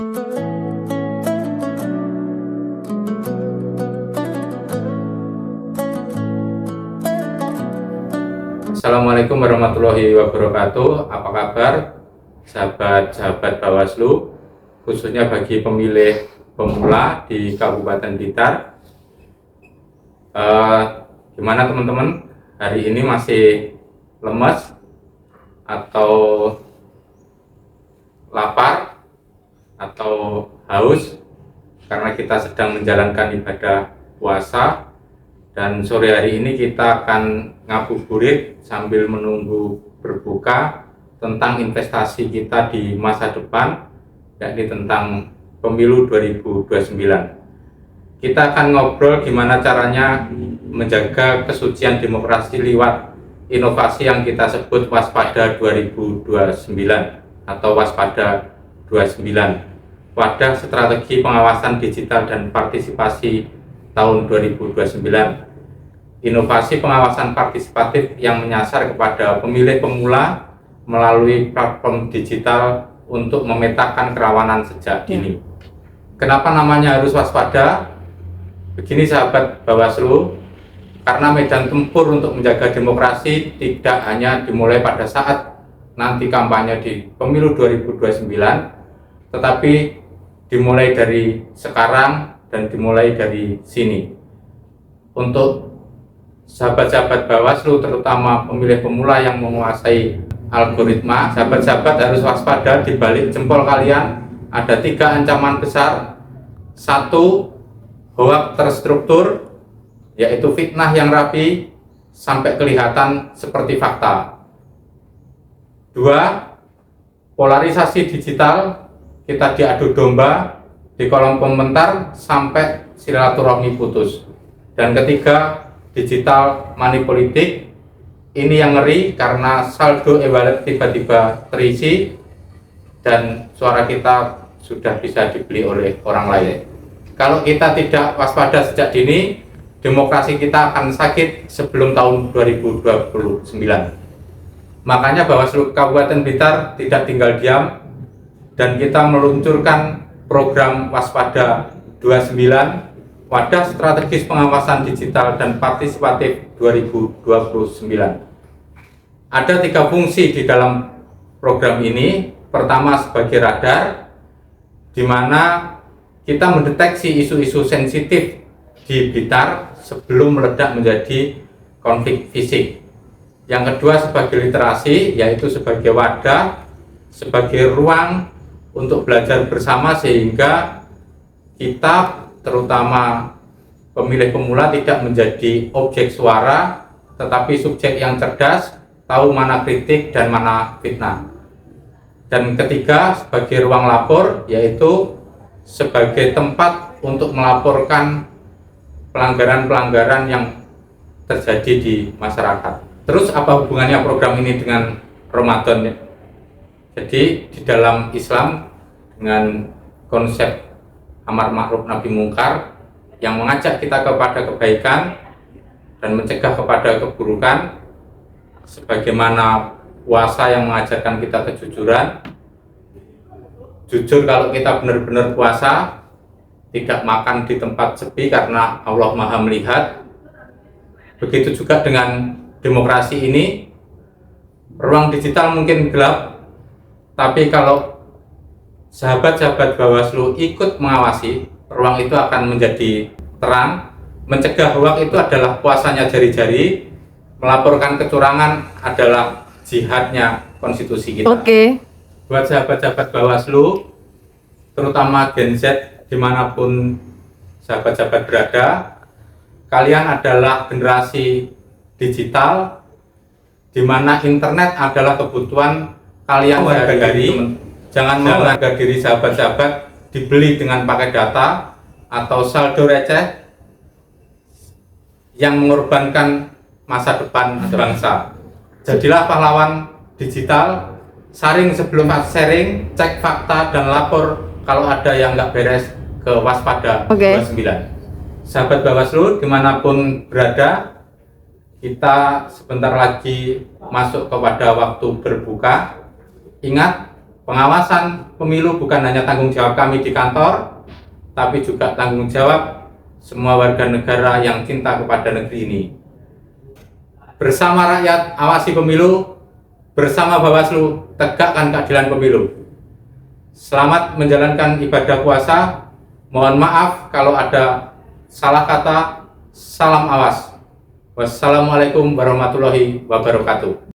Assalamualaikum warahmatullahi wabarakatuh. Apa kabar sahabat-sahabat Bawaslu, khususnya bagi pemilih pemula di Kabupaten Blitar. Gimana teman-teman? Hari ini masih lemes atau lapar atau haus karena kita sedang menjalankan ibadah puasa. Dan sore hari ini kita akan ngabuburit sambil menunggu berbuka tentang investasi kita di masa depan, yakni tentang pemilu 2029. Kita akan ngobrol gimana caranya menjaga kesucian demokrasi lewat inovasi yang kita sebut Waspada 2029 atau Waspada 29, wadah strategi pengawasan digital dan partisipasi tahun 2029. Inovasi pengawasan partisipatif yang menyasar kepada pemilih pemula melalui platform digital untuk memetakan kerawanan sejak dini. Kenapa namanya harus waspada? Begini sahabat Bawaslu, karena medan tempur untuk menjaga demokrasi tidak hanya dimulai pada saat nanti kampanye di pemilu 2029, tetapi dimulai dari sekarang dan dimulai dari sini. Untuk sahabat-sahabat Bawaslu, terutama pemilih pemula yang menguasai algoritma, sahabat-sahabat harus waspada. Di balik jempol kalian ada 3 ancaman besar. 1, hoak terstruktur, yaitu fitnah yang rapi sampai kelihatan seperti fakta. 2, polarisasi digital, kita diadu domba di kolom komentar sampai silaturahmi putus. Dan 3, digital money politik. Ini yang ngeri karena saldo e-wallet tiba-tiba terisi dan suara kita sudah bisa dibeli oleh orang lain. Kalau kita tidak waspada sejak dini, demokrasi kita akan sakit sebelum tahun 2029. Makanya Bawaslu Kabupaten Blitar tidak tinggal diam dan kita meluncurkan program Waspada 29, wadah strategis pengawasan digital dan partisipatif 2029. Ada 3 fungsi di dalam program ini. Pertama, sebagai radar, di mana kita mendeteksi isu-isu sensitif di Blitar sebelum meledak menjadi konflik fisik. Yang kedua, sebagai literasi, yaitu sebagai wadah, sebagai ruang untuk belajar bersama sehingga kita, terutama pemilih pemula, tidak menjadi objek suara tetapi subjek yang cerdas, tahu mana kritik dan mana fitnah. Dan ketiga, sebagai ruang lapor, yaitu sebagai tempat untuk melaporkan pelanggaran-pelanggaran yang terjadi di masyarakat. Terus apa hubungannya program ini dengan Ramadan? Jadi di dalam Islam, dengan konsep amar ma'ruf nahi mungkar yang mengajak kita kepada kebaikan dan mencegah kepada keburukan, sebagaimana puasa yang mengajarkan kita kejujuran. Jujur kalau kita benar-benar puasa, tidak makan di tempat sepi karena Allah Maha melihat. Begitu juga dengan demokrasi ini. Ruang digital mungkin gelap, tapi kalau sahabat-sahabat Bawaslu ikut mengawasi, ruang itu akan menjadi terang. Mencegah hoak itu adalah puasanya jari-jari, melaporkan kecurangan adalah jihadnya konstitusi kita. Buat sahabat-sahabat Bawaslu, terutama Gen Z dimanapun sahabat-sahabat berada, kalian adalah generasi digital di mana internet adalah kebutuhan kalian sehari-hari. Jangan mau harga diri sahabat-sahabat dibeli dengan pakai data atau saldo receh yang mengorbankan masa depan bangsa. Jadilah pahlawan digital, saring sebelum sharing, cek fakta dan lapor kalau ada yang nggak beres ke Waspada 29. Sahabat Bawaslu dimanapun berada, kita sebentar lagi masuk kepada waktu berbuka. Ingat, Pengawasan pemilu bukan hanya tanggung jawab kami di kantor, tapi juga tanggung jawab semua warga negara yang cinta kepada negeri ini. Bersama rakyat, awasi pemilu. Bersama Bawaslu, tegakkan keadilan pemilu. Selamat menjalankan ibadah puasa. Mohon maaf kalau ada salah kata. Salam awas. Wassalamualaikum warahmatullahi wabarakatuh.